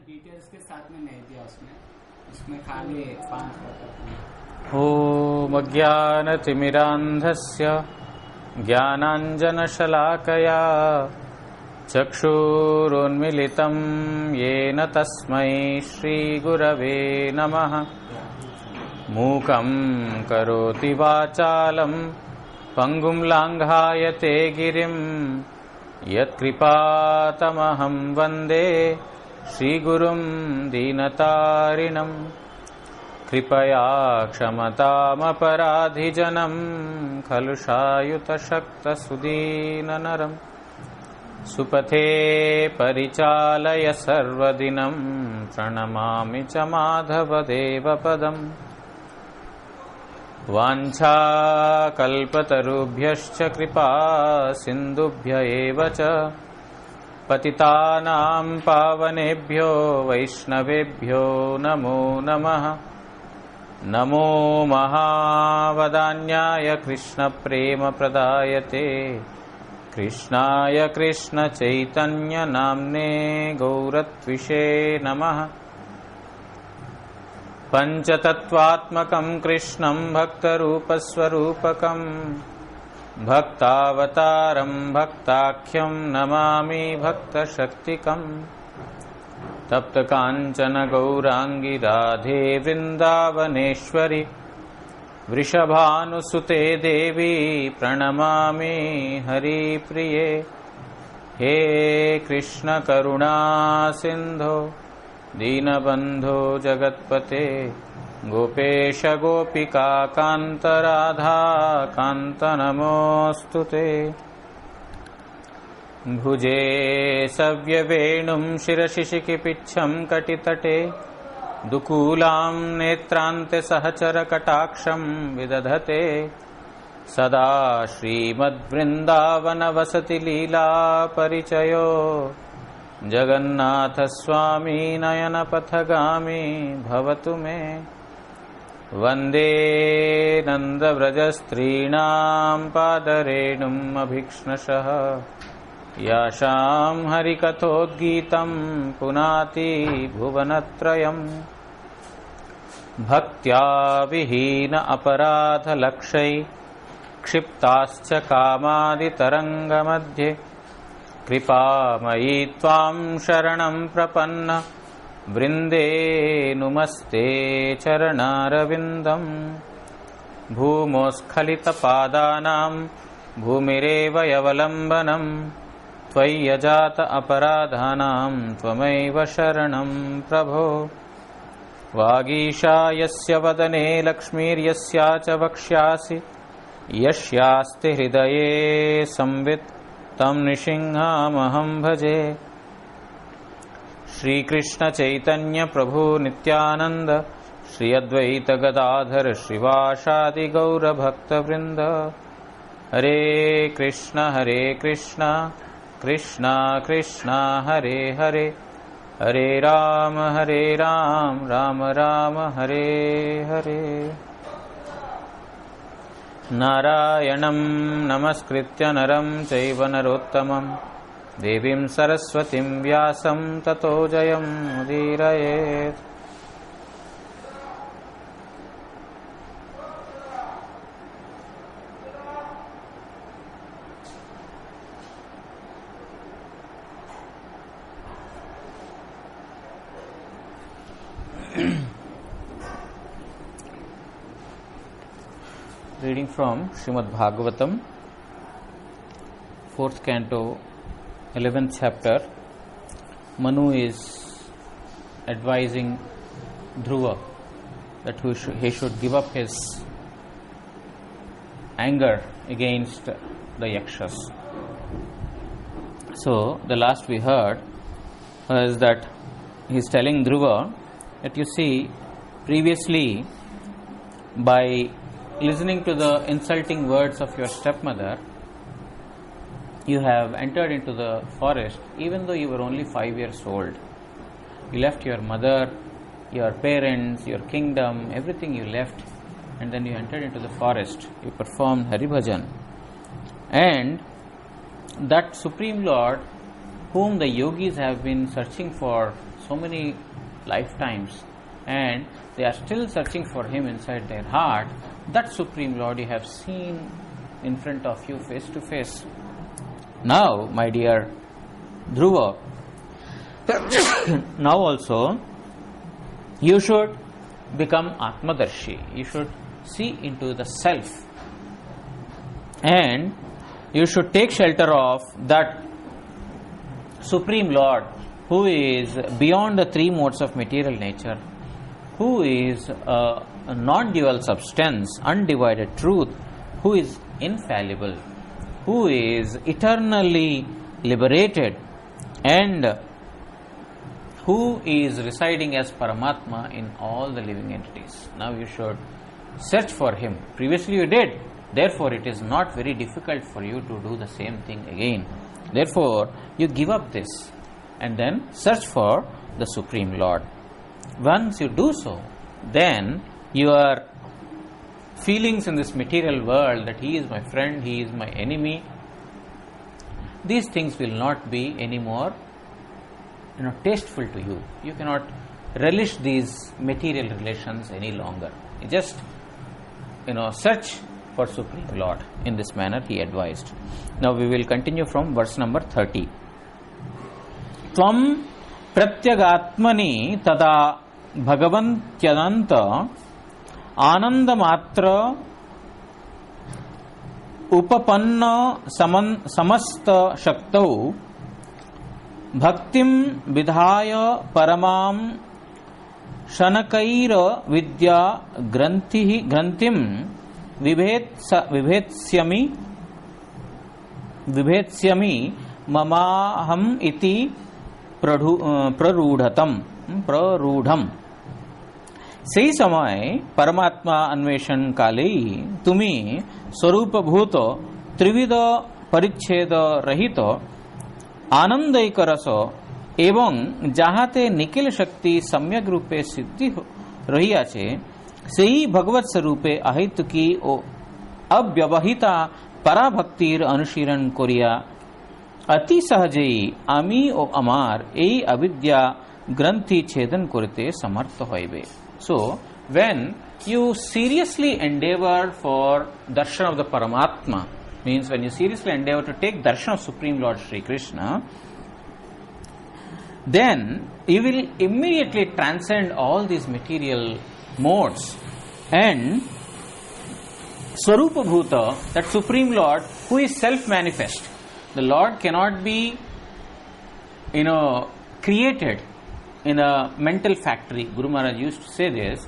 Details के साथ में नहीं दिया उसमें खाली 5 ओम अज्ञानतिमिरान्धस्य ज्ञानाञ्जनशलाकया चक्षुरुन्मिलितं येन तस्मै श्रीगुरवे नमः। मूकं करोति वाचालं पङ्गुं लाङ्घायते गिरिं यत्कृपातमहं वन्दे श्रीगुरुं दीनतारिणं। कृपया क्षमतामपराधिजनं खलु शायुतशक्तसुदीननरं। सुपथे परिचालय सर्वदिनं प्रणमामि च माधवदेवपदम्। वाञ्छाकल्पतरुभ्यश्च कृपा सिन्धुभ्य एव च पतितानां पावनेभ्यो वैष्णवेभ्यो नमो नमः। नमो महावदान्याय कृष्णप्रेमप्रदायते कृष्णाय कृष्णचैतन्यनाम्ने गौरत्विषे नमः। पञ्चतत्त्वात्मकं कृष्णं भक्तरूपस्वरूपकं भक्तावतारं भक्ताख्यं नमामि भक्तशक्तिकम्। तप्तकाञ्चन गौराङ्गी राधे वृन्दावनेश्वरि वृषभानुसुते देवी प्रणमामि हरिप्रिये। हे कृष्ण करुणा सिन्धो दीनबन्धो जगत्पते गोपेश गोपिका कान्त राधा कान्त नमोऽस्तुते। भुजे सव्यवेणुं शिरसि शिखिपिच्छं कटितटे दुकूलां नेत्रान्ते सहचरकटाक्षं विदधते। सदा श्रीमद्वृन्दावनवसति लीला परिचयो जगन्नाथस्वामी नयनपथगामी भवतु मे। वन्दे नन्दव्रजस्त्रीणां पादरेणुम् अभीक्ष्णशः यासां हरिकथोद्गीतं पुनाति भुवनत्रयम्। भक्त्या विहीन अपराधलक्षै क्षिप्ताश्च कामादितरङ्गमध्ये कृपामयी त्वां शरणं प्रपन्न वृन्दे नुमस्ते चरणारविन्दम्। भूमोस्खलितपादानां भूमिरेव यवलम्बनम् त्वय्यजात अपराधानां त्वमैव शरणं प्रभो। वागीशा यस्य वदने लक्ष्मीर्यस्या च वक्ष्यासि यस्यास्ति हृदये संवित् तं नृसिंहमहं भजे। श्रीकृष्ण चैतन्य प्रभु नित्यानंद श्री अद्वैत गदाधर श्रीवासादि गौर भक्तवृंद। हरे कृष्ण कृष्ण कृष्ण हरे हरे हरे राम राम राम हरे हरे। नारायणं नमस्कृत्य नरं चैव नरोत्तमं देवीं सरस्वतीं व्यासं ततो जयमुदीरयेत्। Reading from Srimad Bhagavatam, 4th canto, 11th chapter. Manu is advising Dhruva that he should give up his anger against the Yakshas. So, the last we heard was that he is telling Dhruva that you see, previously by listening to the insulting words of your stepmother, you have entered into the forest even though you were only 5 years old. You left your mother, your parents, your kingdom, everything you left, and then you entered into the forest. You performed Hari Bhajan. And that Supreme Lord whom the yogis have been searching for so many lifetimes, and they are still searching for him inside their heart, that Supreme Lord you have seen in front of you face to face. Now, my dear Dhruva, now also you should become Atmadarshi. You should see into the self, and you should take shelter of that Supreme Lord who is beyond the three modes of material nature, who is a non-dual substance, undivided truth, who is infallible, who is eternally liberated, and who is residing as Paramatma in all the living entities. Now you should search for him. Previously you did, therefore it is not very difficult for you to do the same thing again. Therefore you give up this and then search for the Supreme Lord. Once you do so, then your feelings in this material world, that he is my friend, he is my enemy, these things will not be anymore tasteful to you. You cannot relish these material relations any longer. You just search for Supreme Lord. In this manner he advised. Now we will continue from verse number 30. Tvam pratyagatmani tada bhagavantyadanta anandamatra upapanna samasta shaktau bhaktim vidhaya paramam shanakaira vidya grantim vibhetsyami mamaham iti prarudham. সেই সময় परमात्मा अन्वेषण काले তুমি स्वरूपभूत त्रिविध परिच्छेद रहित आनंदैक रस एवं যাহাতে নিখিল শক্তি সম্যক রূপে সিদ্ধি রহিয়াছে সেই ভগবৎ স্বরূপে অহেতুকী ও অব্যবহিতা পরাভক্তির অনুশীলন করিয়া অতি সহজেই আমি ও আমার এই অবিদ্যা গ্রন্থি ছেদন করতে সমর্থ হইবে. So, when you seriously endeavor for darshan of the Paramatma, means when you seriously endeavor to take darshan of Supreme Lord Sri Krishna, then you will immediately transcend all these material modes, and Swarupa Bhuta, that Supreme Lord who is self-manifest. The Lord cannot be created in a mental factory. Guru Maharaj used to say this,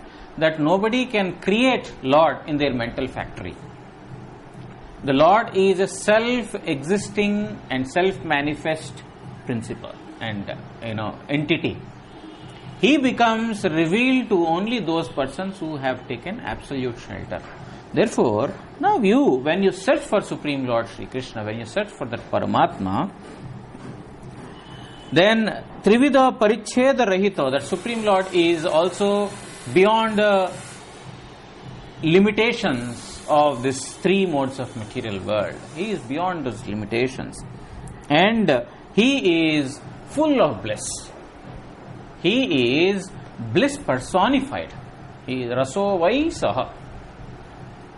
that nobody can create Lord in their mental factory. The Lord is a self-existing and self-manifest principle and entity. He becomes revealed to only those persons who have taken absolute shelter. Therefore, now when you search for Supreme Lord Sri Krishna, when you search for that Paramatma, then Trivida Paricheda Rahito, that Supreme Lord is also beyond the limitations of these three modes of material world. He is beyond those limitations, and he is full of bliss. He is bliss personified. He is Rasovaisaha.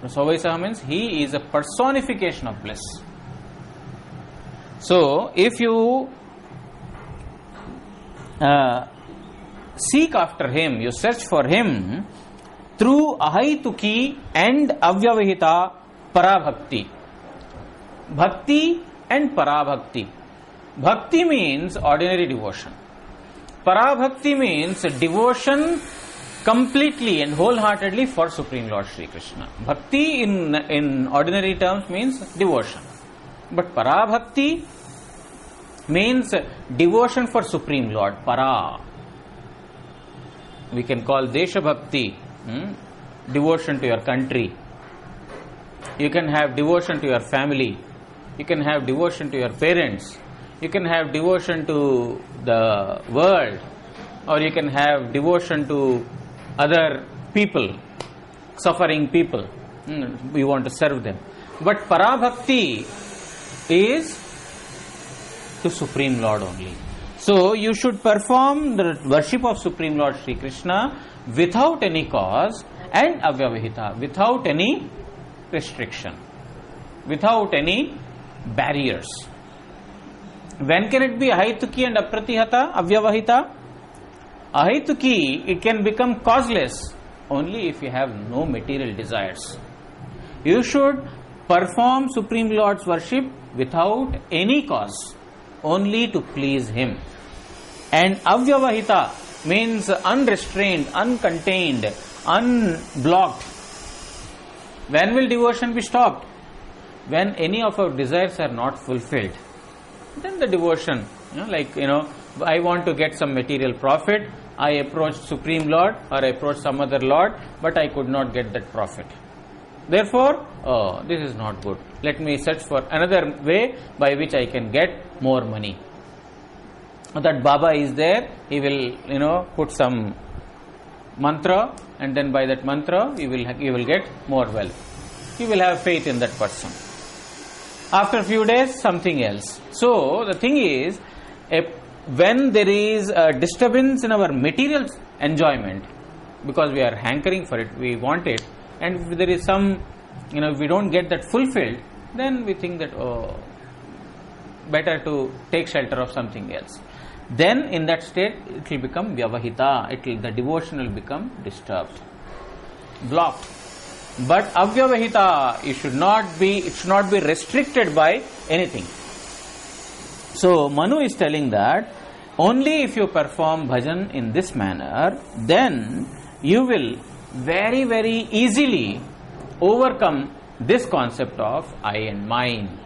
Rasovaisaha means he is a personification of bliss. So, if you seek after him, you search for him through ahaituki and avyavahita parabhakti. Bhakti and parabhakti. Bhakti means ordinary devotion. Parabhakti means devotion completely and wholeheartedly for Supreme Lord Sri Krishna. Bhakti in ordinary terms means devotion. But parabhakti means devotion for Supreme Lord. Para. We can call Desha Bhakti, devotion to your country. You can have devotion to your family. You can have devotion to your parents. You can have devotion to the world, or you can have devotion to other people, suffering people. You want to serve them. But Parabhakti is to Supreme Lord only. So you should perform the worship of Supreme Lord Sri Krishna without any cause and avyavahita, without any restriction, without any barriers. When can it be ahaituki and apratihata, avyavahita? Ahaituki, it can become causeless only if you have no material desires. You should perform Supreme Lord's worship without any cause, only to please Him. And avyavahita means unrestrained, uncontained, unblocked. When will devotion be stopped? When any of our desires are not fulfilled. Then the devotion, I want to get some material profit. I approached Supreme Lord or I approached some other Lord, but I could not get that profit. Therefore, this is not good. Let me search for another way by which I can get more money. That Baba is there, he will, put some mantra, and then by that mantra, you will get more wealth. You will have faith in that person. After a few days, something else. So, the thing is, when there is a disturbance in our material enjoyment, because we are hankering for it, we want it, and if there is some, if we don't get that fulfilled, then we think that, better to take shelter of something else. Then in that state, it will become vyavahita, the devotion will become disturbed, blocked. But avyavahita, it should not be restricted by anything. So Manu is telling that only if you perform bhajan in this manner, then you will very, very easily overcome this concept of I and mine.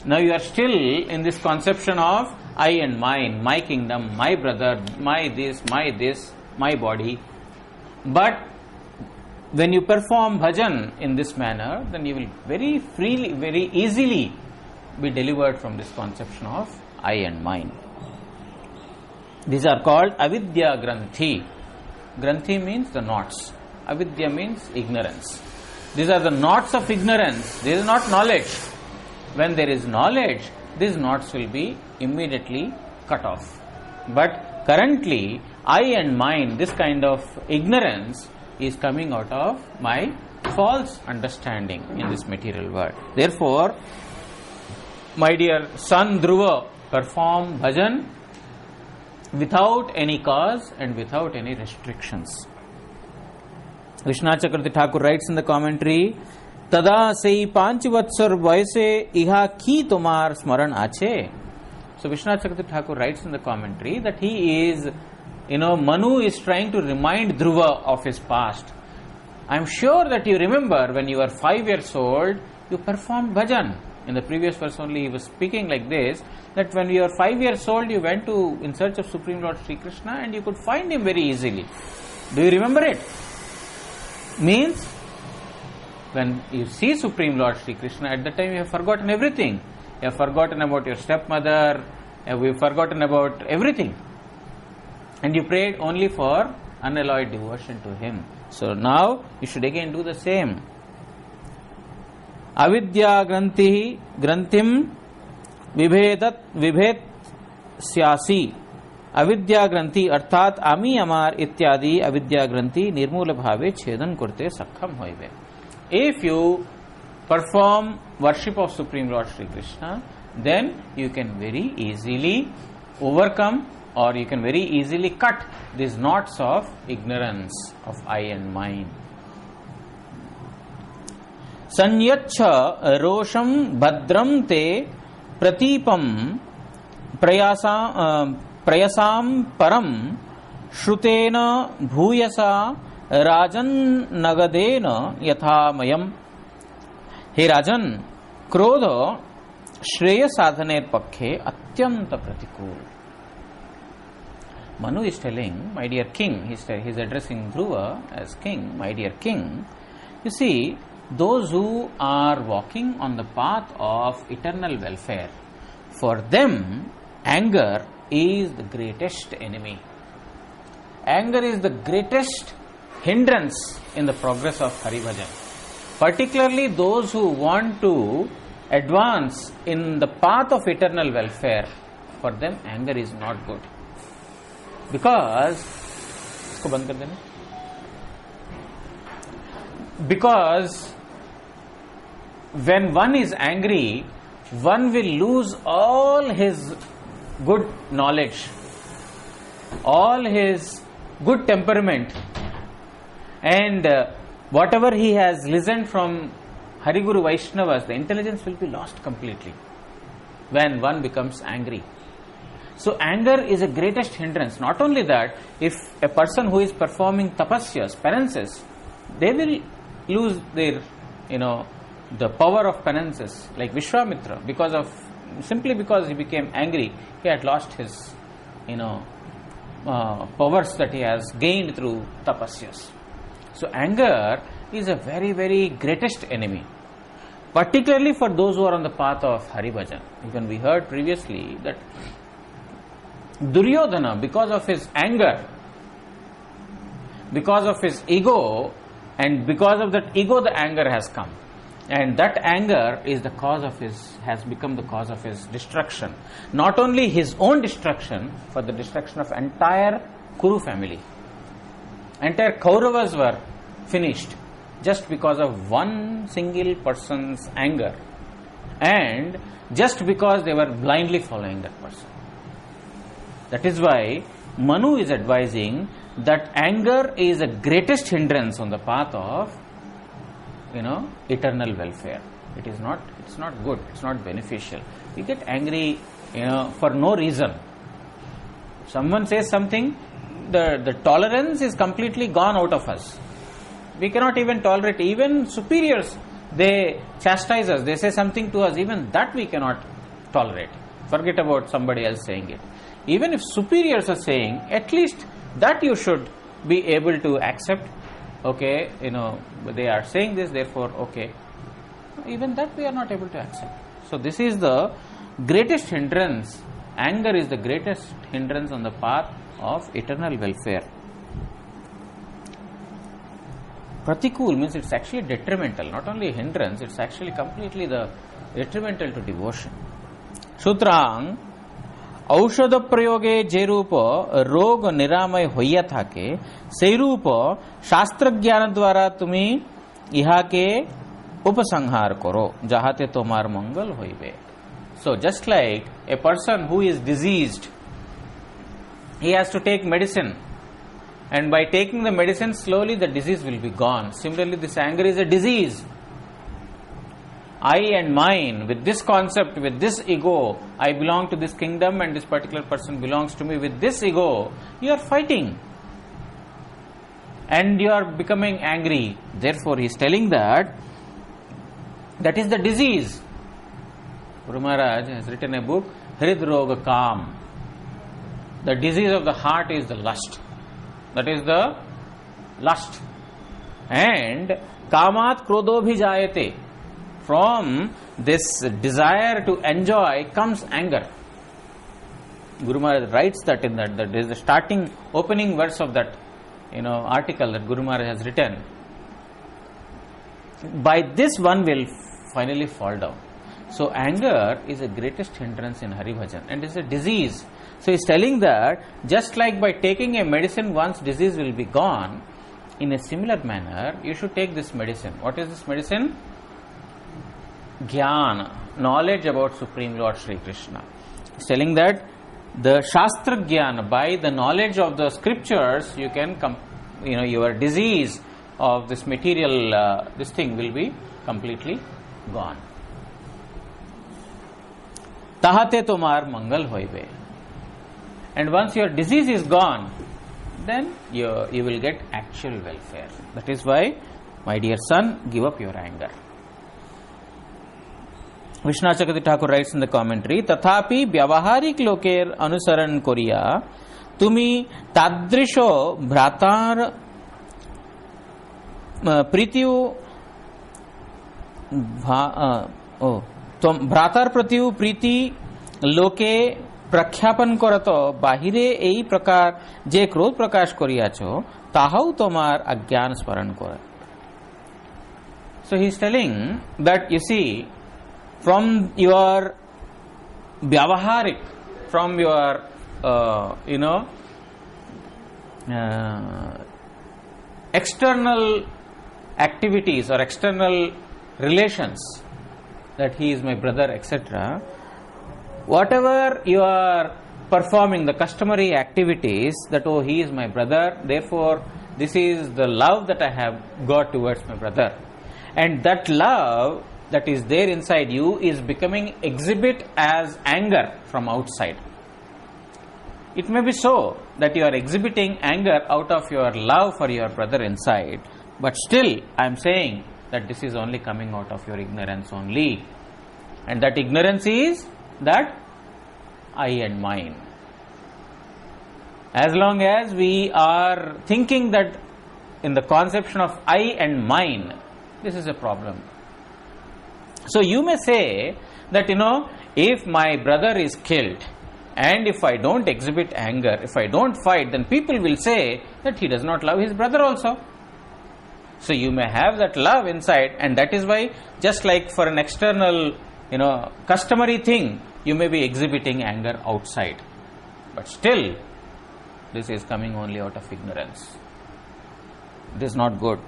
Now you are still in this conception of I and mine, my kingdom, my brother, my this, my body. But when you perform bhajan in this manner, then you will very freely, very easily be delivered from this conception of I and mine. These are called avidya granthi. Granthi means the knots. Avidya means ignorance. These are the knots of ignorance. This is not knowledge. When there is knowledge, these knots will be immediately cut off. But currently, I and mine, this kind of ignorance is coming out of my false understanding in this material world. Therefore, my dear son Dhruva, perform bhajan without any cause and without any restrictions. Vishwanath Chakravarti Thakur writes in the commentary, Tada sei panchvatsar vaise iha ki tomar smaran ache. So Vishwanath Chakravarti Thakur writes in the commentary that he is, Manu is trying to remind Dhruva of his past. I am sure that you remember when you were 5 years old, you performed bhajan. In the previous verse only he was speaking like this, that when you were 5 years old, you went in search of Supreme Lord Sri Krishna and you could find him very easily. Do you remember it? Means, when you see Supreme Lord Sri Krishna, at that time you have forgotten everything. You have forgotten about your stepmother, you have forgotten about everything. And you prayed only for unalloyed devotion to him. So now you should again do the same. Avidya granthim vibhet syasi. Avidya granthi arthat ami amar ityadi avidya granthi nirmula bhave chedan kurte sakham hoive. If you perform worship of Supreme Lord Sri Krishna, then you can very easily overcome or you can very easily cut these knots of ignorance of I and mine. Sanyacha rosham bhadram te pratipam prayasam param shrutena bhuyasa rajan nagadena yathamayam. He Rajan, krodha shreya sadhaner pakhe atyanta pratikul. Manu is telling, my dear king, he is addressing Dhruva as king, my dear king. You see, those who are walking on the path of eternal welfare, for them, anger is the greatest enemy. Anger is the greatest hindrance in the progress of Hari Bhajan. Particularly those who want to advance in the path of eternal welfare, for them anger is not good, because इसको बंद कर देना, because when one is angry, one will lose all his good knowledge, all his good temperament, and whatever he has listened from Hariguru Vaishnavas, the intelligence will be lost completely when one becomes angry. So anger is a greatest hindrance. Not only that, if a person who is performing tapasyas, penances, they will lose their, the power of penances, like Vishwamitra, simply because he became angry, he had lost his, powers that he has gained through tapasyas. So anger is a very, very greatest enemy, particularly for those who are on the path of Hari Bhajan. Even we heard previously that Duryodhana, because of his anger, because of his ego, and because of that ego, the anger has come. And that anger is has become the cause of his destruction. Not only his own destruction, but the destruction of entire Kuru family. Entire Kauravas were finished just because of one single person's anger, and just because they were blindly following that person. That is why Manu is advising that anger is the greatest hindrance on the path of eternal welfare. It's not good, it's not beneficial. We get angry for no reason. If someone says something, the tolerance is completely gone out of us. We cannot even tolerate. Even superiors, they chastise us, they say something to us, even that we cannot tolerate. Forget about somebody else saying it. Even if superiors are saying, at least that you should be able to accept. Okay, they are saying this, therefore, okay. Even that we are not able to accept. So this is the greatest hindrance. Anger is the greatest hindrance on the path of eternal welfare. Pratikul means it's actually detrimental, not only a hindrance, it's actually completely detrimental to devotion. Sutrang औषध प्रयोगे जे रूप रोग निरामय होइया थाके सेई रूप शास्त्र ज्ञान द्वारा तुमी इहाके उपसंहार करो जाहाते तोमार मंगल होइबे. So just like a person who is diseased, he has to take medicine, and by taking the medicine slowly the disease will be gone. Similarly, this anger is a disease. I and mine, with this concept, with this ego, I belong to this kingdom and this particular person belongs to me. With this ego, you are fighting and you are becoming angry. Therefore, he is telling that is the disease. Guru Maharaj has written a book, Hrid Roga Kam. The disease of the heart is the lust. That is the lust. And Kamat Krodho Bhi Jayate. From this desire to enjoy comes anger. Guru Maharaj writes that in that is the starting opening verse of that article that Guru Maharaj has written. By this one will finally fall down. So anger is the greatest hindrance in Hari Bhajan and is a disease. So he is telling that just like by taking a medicine once disease will be gone, in a similar manner you should take this medicine. What is this medicine? Jnana, knowledge about Supreme Lord Shri Krishna. He is telling that the Shastra Jnana, by the knowledge of the scriptures, you can your disease of this material, this thing will be completely gone. Tahate tomar mangal hoibe. And once your disease is gone, then you will get actual welfare. That is why, my dear son, give up your anger. Vishwanath Chakravarti Thakur writes in the commentary, Tathapi Vyavaharik Loker Anusaran Koriya, Tumi Tadrisho Bhratar Prityu भ्रातार प्रत्यु प्रीति लोके प्रख्यापन करत बाहिरे एई प्रकार जे क्रोध प्रकाश करियाछो ताहाउ तोमार अज्ञान स्मरण करे. So he is telling that, you see, from your vyavaharik, from your external activities or external relations, that he is my brother, etc., whatever you are performing, the customary activities, that oh, he is my brother, therefore this is the love that I have got towards my brother, and that love that is there inside you is becoming exhibit as anger from outside. It may be so that you are exhibiting anger out of your love for your brother inside, but still I am saying that this is only coming out of your ignorance only, and that ignorance is that I and mine. As long as we are thinking that in the conception of I and mine, this is a problem. So you may say that, if my brother is killed and if I don't exhibit anger, if I don't fight, then people will say that he does not love his brother also. So you may have that love inside, and that is why, just like for an external, customary thing, you may be exhibiting anger outside. But still, this is coming only out of ignorance. It is not good.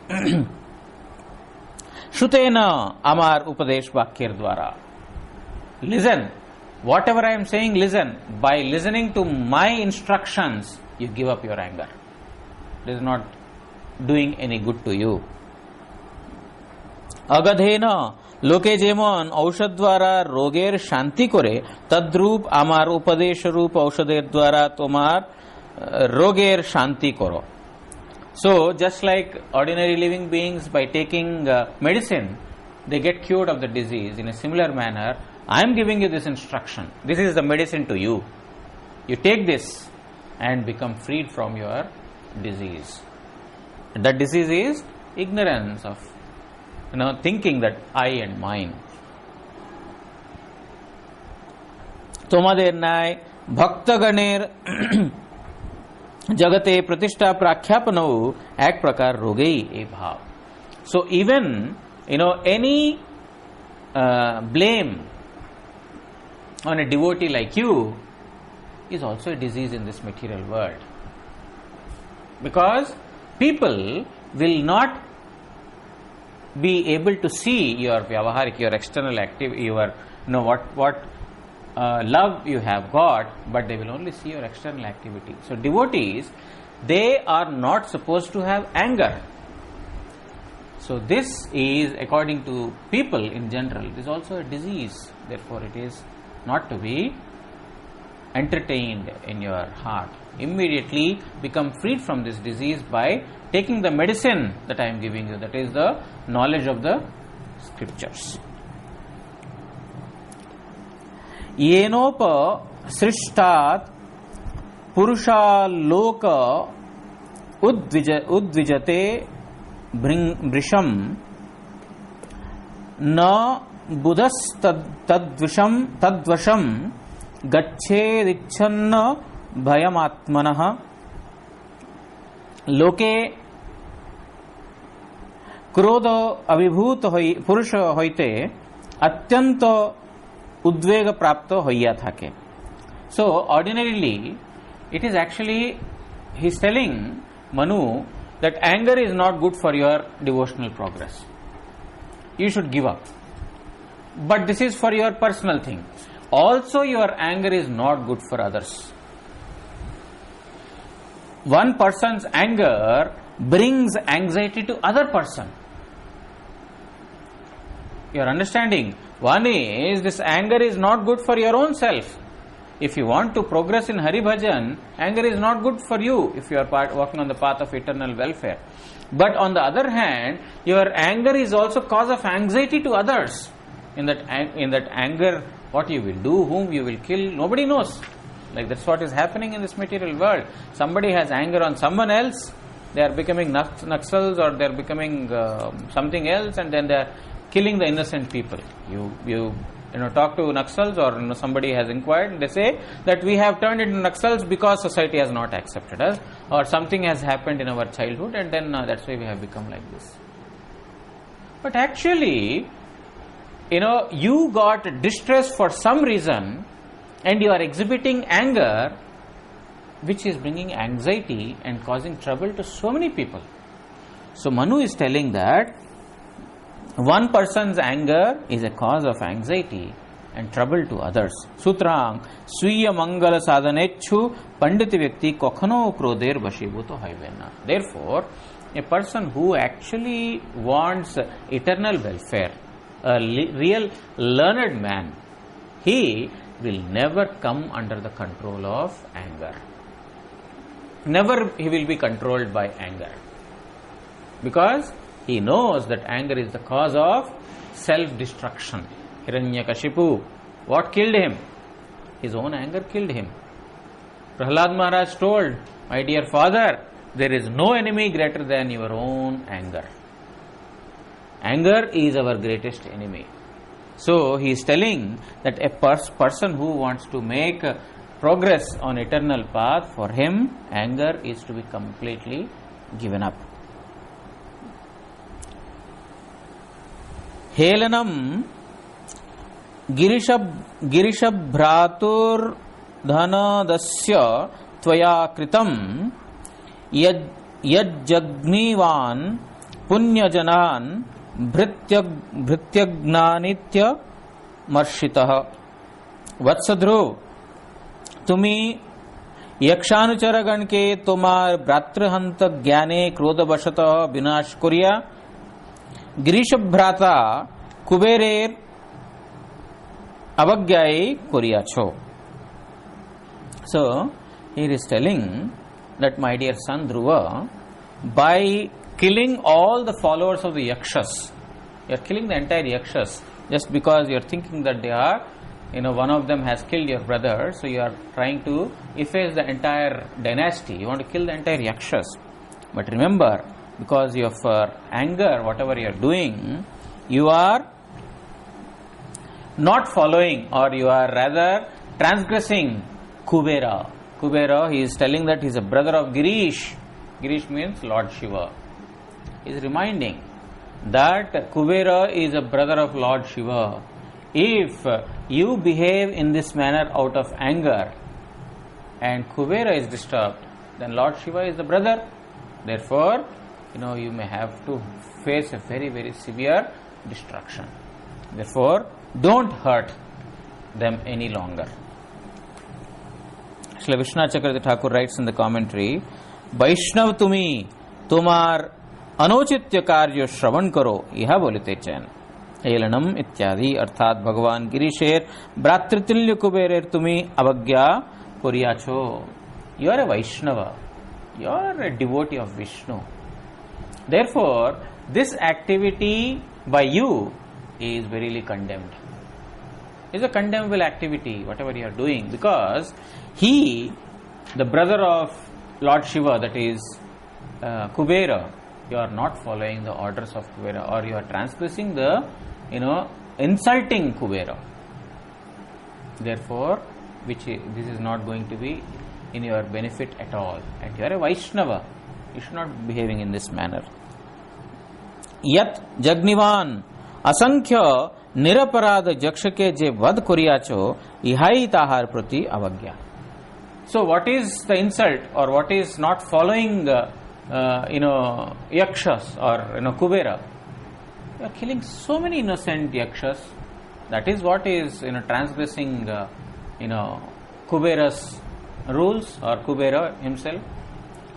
Shutena amar upadesh vakyar dwara. Listen. Whatever I am saying, listen. By listening to my instructions, you give up your anger. It is not doing any good to you. Agadhena লোকে যেমন ঔষধ দ্বারা রোগের শান্তি করে তদ্রূপ আমার উপদেশ রূপ ঔষধের দ্বারা তোমার রোগের শান্তি করো. So just like ordinary living beings, by taking medicine, they get cured of the disease. In a similar manner, I am giving you this instruction. This is the medicine to you. You take this and become freed from your disease. And that disease is ignorance of thinking that I and mine. তোমাদের ন্যায় ভক্তগণের জগতে প্রতিষ্ঠা প্রাখ্যাপনও এক প্রকার রোগেই এই ভাব. So even any blame on a devotee like you is also a disease in this material world, because people will not be able to see your vyavaharik, your external activity, your what love you have got, but they will only see your external activity. So devotees, they are not supposed to have anger. So this is, according to people in general, it is also a disease. Therefore it is not to be entertained in your heart. Immediately become freed from this disease by taking the medicine that I am giving you, that is the knowledge of the scriptures. Yenopa srishtat purushaloka udvijate vrisham na buddhas tadvasham gacchedichanna bhayamatmanah. লোকে ক্রোধ অভিভূত পুরুষ হইতে অত্যন্ত উদ্বেগ প্রাপ্ত হইয়া থাকে. So ordinarily it is actually, he is telling Manu that anger is not good for your devotional progress. You should give up. But this is for your personal thing. Also your anger is not good for others. One person's anger brings anxiety to other person. You are understanding? One is, this anger is not good for your own self. If you want to progress in Hari Bhajan, anger is not good for you if you are walking on the path of eternal welfare. But on the other hand, your anger is also cause of anxiety to others. In that anger, what you will do, whom you will kill, nobody knows. Like that's what is happening in this material world. Somebody has anger on someone else, they are becoming Naxals, or they are becoming something else, and then they are killing the innocent people. You talk to Naxals, or somebody has inquired, and they say that we have turned into Naxals because society has not accepted us, or something has happened in our childhood, and then that's why we have become like this. But actually, you got distress for some reason, and you are exhibiting anger, which is bringing anxiety and causing trouble to so many people. So Manu is telling that one person's anger is a cause of anxiety and trouble to others. Sutrang swiya mangala sadhanechu panditi vyakti kokhano krodher vashibhuto hoibe na. Therefore, a person who actually wants eternal welfare, a real learned man, he will never come under the control of anger. Never he will be controlled by anger, because he knows that anger is the cause of self-destruction. Hiranyakashipu, what killed him? His own anger killed him. Prahlad Maharaj told, my dear father, there is no enemy greater than your own anger. Anger is our greatest enemy. So he is telling that a person who wants to make progress on eternal path, for him anger is to be completely given up. Helanam गिरिशभ्रातुर् धनदस्य त्वया कृतं यज्जग्नीवान् पुण्यजनान् भृत्यज्ञानित्यमर्षितः. वत्सध्रुव, तुम्ही यक्षानुचरगण के तुम्हार भ्रातृहंत ज्ञाने क्रोधवशतः विनाश कुर्या. गिरीशभ्राता कुबेरेर avagyaye kuryacho. So here is telling that, my dear son Dhruva, by killing all the followers of the yakshas, you are killing the entire yakshas just because you are thinking that they are, one of them has killed your brother, so you are trying to efface the entire dynasty. You want to kill the entire yakshas. But remember, because of anger, whatever you are doing, you are not following, or you are rather transgressing Kubera. Kubera, he is telling that he is a brother of Girish. Girish means Lord Shiva. He is reminding that Kubera is a brother of Lord Shiva. If you behave in this manner out of anger and Kubera is disturbed, then Lord Shiva is the brother. Therefore, you may have to face a very, very severe destruction. Therefore, don't hurt them any longer. Srila Vishwanath Chakravarti Thakur writes in the commentary, Vaishnav tumi tumar anochitya karya shravan karo iha bolite chen. Helanam ityadi, अर्थात भगवान गिरीशेर भ्रातृतुल्य कुबेरेर तुम्ही अवज्ञा कुर्याचो. You are a Vaishnava. You are a devotee of Vishnu. Therefore, this activity by you is verily condemned. It is a condemnable activity, whatever you are doing, because he, the brother of Lord Shiva, that is Kubera, you are not following the orders of Kubera, or you are transgressing the, insulting Kubera. Therefore, this is not going to be in your benefit at all. And you are a Vaishnava. You should not be behaving in this manner. Yat Jagnivan असंख्य निरपराध जक्ष के जे वध कुरियाचो इहाई ताहार प्रति अवज्ञा. So what is the insult, or what is not following yakshas or Kubera? You are killing so many innocent yakshas. That is what is transgressing Kubera's rules, or Kubera himself.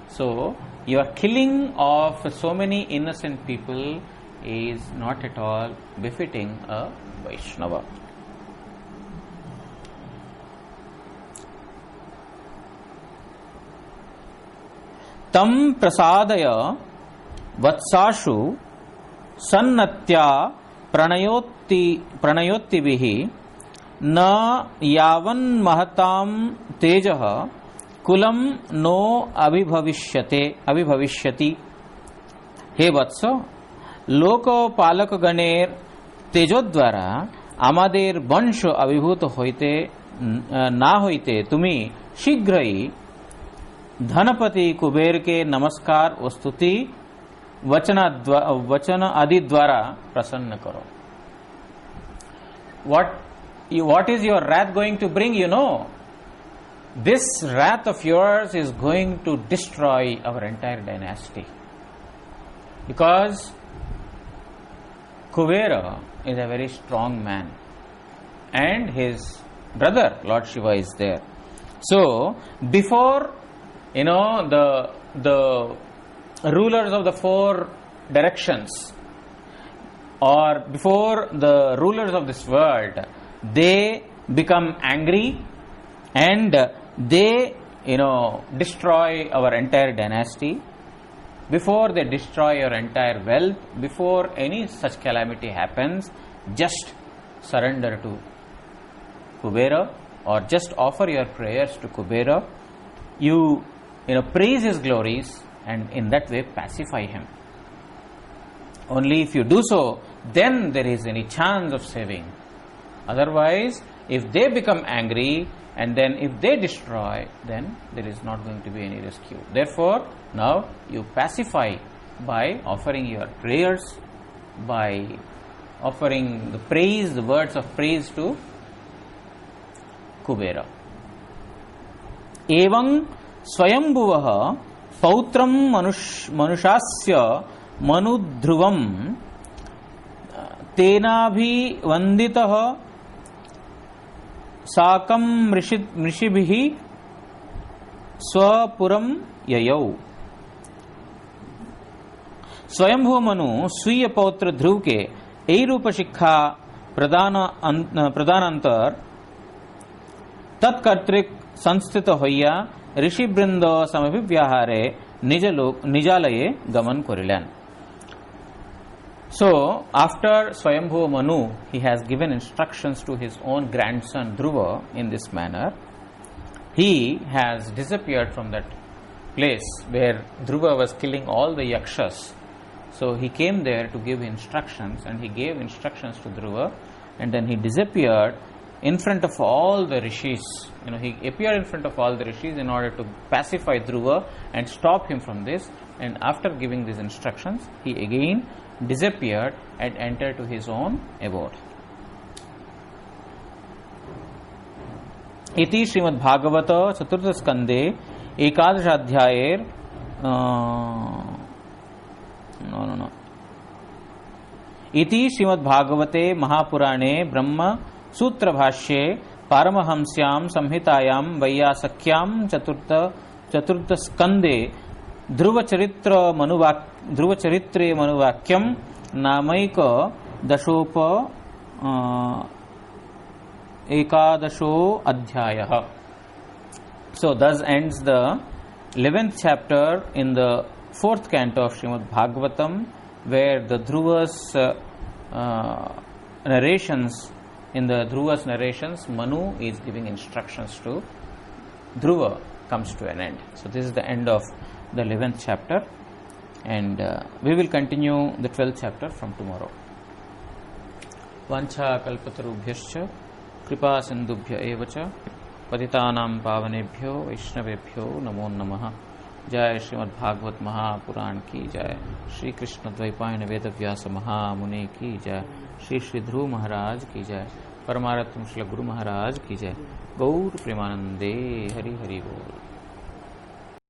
So your killing of so many innocent people is not at all befitting a Vaishnava. Tam prasadaya vatsashu sannatya pranayottivihi na yavan mahatam tejah kulam no abhibhavishyati. He vatsa, लोकपालक Ganer तेजोद्वारा आमादेर वंश अभिभूत होइते ना होइते तुम्ही शीघ्रई धनपति कुबेर के नमस्कार व स्तुति वचन आदि द्वारा प्रसन्न करो. What what is your wrath going to bring? You know, this wrath of yours is going to destroy our entire dynasty. Because Kubera is a very strong man, and his brother Lord Shiva is there. So before the rulers of the four directions, or before the rulers of this world, they become angry and they destroy our entire dynasty, before they destroy your entire wealth, before any such calamity happens, just surrender to Kubera, or just offer your prayers to Kubera. You praise his glories, and in that way pacify him. Only if you do so, then there is any chance of saving. Otherwise, if they become angry and then if they destroy, then there is not going to be any rescue. Therefore, now you pacify by offering your prayers, by offering the words of praise to Kubera. Evam swayambhuvah pautram manushasya manudhruvam tenabhi vanditah sakam rishibhi swapuram yayau. स्वयंभू मनु स्वीय पौत्र ध्रुव के यही रूप शिक्षा प्रदानांतर तत्कर्तृक संस्थित होइया ऋषिवृंद समभिव्याहारे निजालये गमन करिलेन. So, after Swayambhu Manu, he has given instructions to his own grandson Dhruva in this manner. He has disappeared from that place where Dhruva was killing all the yakshas. So, he came there to give instructions, and he gave instructions to Dhruva, and then he disappeared in front of all the rishis. He appeared in front of all the rishis in order to pacify Dhruva and stop him from this. And after giving these instructions, he again disappeared and entered to his own abode. इति श्रीमद् भागवत चतुर्थ स्कंदे एकादश अध्यायेर इति श्रीमद् भागवते महापुराणे ब्रह्म सूत्र भाष्ये पारमहंस्यां संहितायां वैयासक्यां चतुर्थ स्कंदे ध्रुवचरित्रे मनुवाक्यम नामैक एकादशो अध्यायः. So thus ends the 11th chapter in the 4th canto of Srimad Bhagavatam, where the Dhruva's narrations, in the Dhruva's narrations, Manu is giving instructions to Dhruva, comes to an end. So this is the end of the 11th chapter, and we will continue the 12th chapter from tomorrow. Vancha kalpatarubhyascha kripa sindubhya evacha patitanam pavanebhyo vaishnavebhyo namo namaha. जय श्रीमद् भागवत महापुराण की जय. श्री कृष्ण द्वैपायन वेद व्यास महामुनि की जय. श्री श्री ध्रुव महाराज की जय. परमारत्म श्री गुरु महाराज की जय. गौर प्रेमानंदे. हरि हरि बोल.